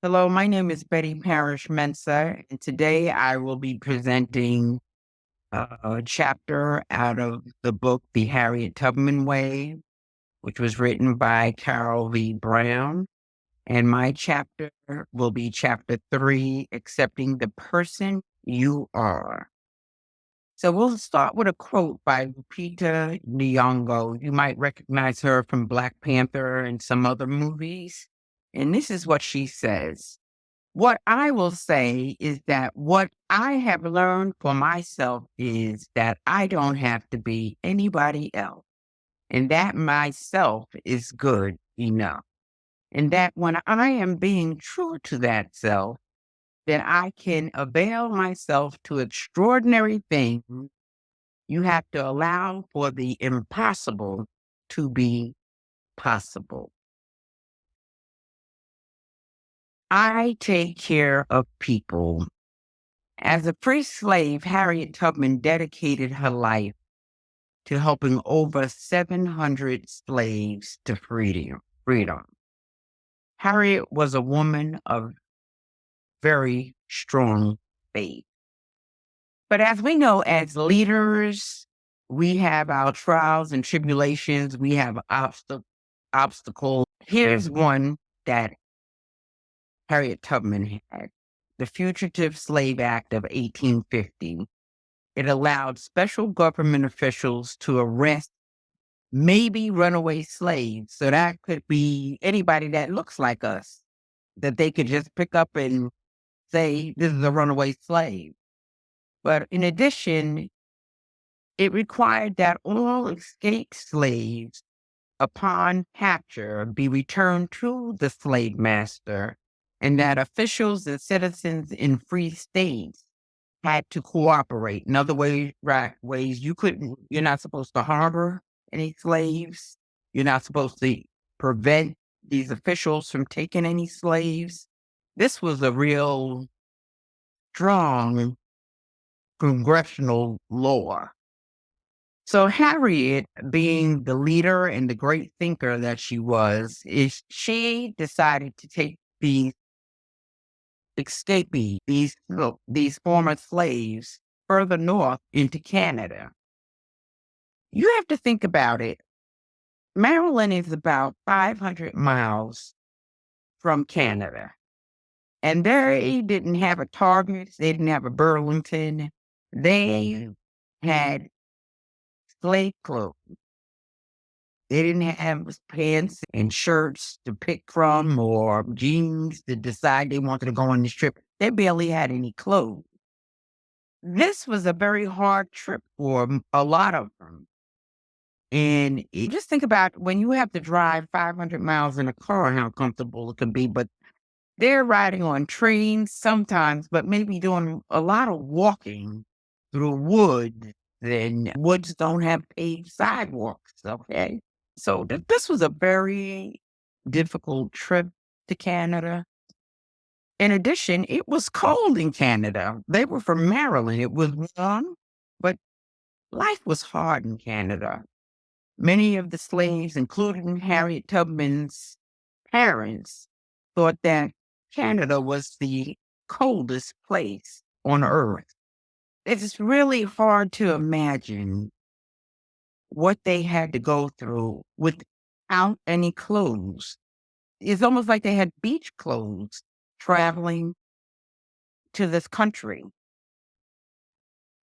Hello, my name is Parish Mensa, and today I will be presenting a chapter out of the book The Harriet Tubman Way, which was written by Karol Brown. And my chapter will be chapter 3, Accepting the Person You Are. So we'll start with a quote by Lupita Nyong'o. You might recognize her from Black Panther and some other movies. And this is what she says. What I will say is that what I have learned for myself is that I don't have to be anybody else, and that myself is good enough. And that when I am being true to that self, then I can avail myself to extraordinary things. You have to allow for the impossible to be possible. I take care of people. As a free slave, Harriet Tubman dedicated her life to helping over 700 slaves to freedom. Harriet was a woman of very strong faith. But as we know, as leaders, we have our trials and tribulations, we have obstacles. Here's one that Harriet Tubman had: the Fugitive Slave Act of 1850. It allowed special government officials to arrest maybe runaway slaves. So that could be anybody that looks like us, that they could just pick up and say, this is a runaway slave. But in addition, it required that all escaped slaves, upon capture, be returned to the slave master, and that officials and citizens in free states had to cooperate. In other ways, you're not supposed to harbor any slaves. You're not supposed to prevent these officials from taking any slaves. This was a real strong congressional law. So Harriet, being the leader and the great thinker that she was, she decided to take these escapees, these former slaves, further north into Canada. You have to think about it. Maryland is about 500 miles from Canada, and they didn't have a Target. They didn't have a Burlington. They had slave clothes. They didn't have pants and shirts to pick from or jeans to decide they wanted to go on this trip. They barely had any clothes. This was a very hard trip for a lot of them. And just think about when you have to drive 500 miles in a car, how comfortable it can be. But they're riding on trains sometimes, but maybe doing a lot of walking through woods. And woods don't have paved sidewalks. Okay. So this was a very difficult trip to Canada. In addition, it was cold in Canada. They were from Maryland. It was warm, but life was hard in Canada. Many of the slaves, including Harriet Tubman's parents, thought that Canada was the coldest place on earth. It's really hard to imagine what they had to go through without any clothes. It's almost like they had beach clothes traveling to this country.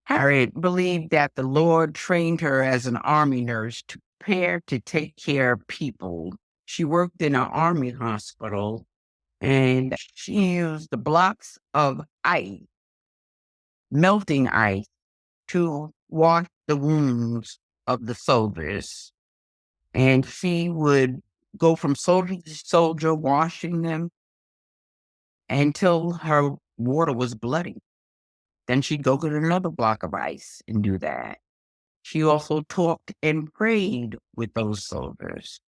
Harriet believed that the Lord trained her as an army nurse to prepare to take care of people. She worked in an army hospital and she used the blocks of ice, melting ice, to wash the wounds of the soldiers. And she would go from soldier to soldier, washing them until her water was bloody. Then she'd go get another block of ice and do that. She also talked and prayed with those soldiers.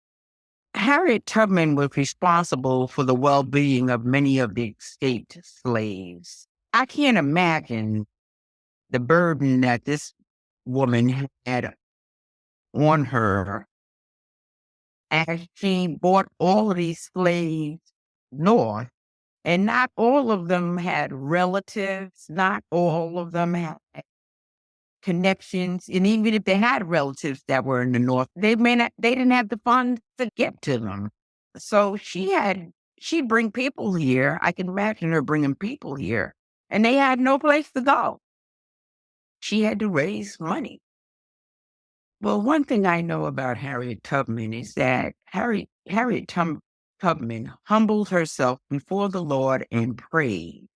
Harriet Tubman was responsible for the well-being of many of the escaped slaves. I can't imagine the burden that this woman had on her as she brought all of these slaves north And not all of them had relatives, not all of them had connections, and even if they had relatives that were in the North, they didn't have the funds to get to them. So she'd bring people here. I can imagine her bringing people here, and they had no place to go. She had to raise money. Well, one thing I know about Harriet Tubman is that Tubman humbled herself before the Lord and prayed.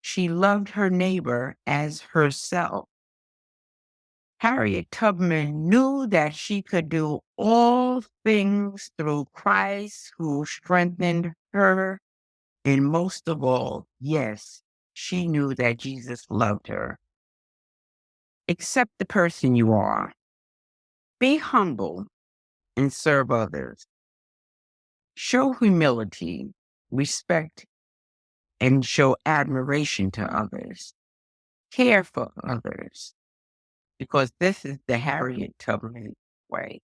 She loved her neighbor as herself. Harriet Tubman knew that she could do all things through Christ who strengthened her. And most of all, yes, she knew that Jesus loved her. Accept the person you are. Be humble and serve others. Show humility, respect, and show admiration to others. Care for others, because this is the Harriet Tubman way.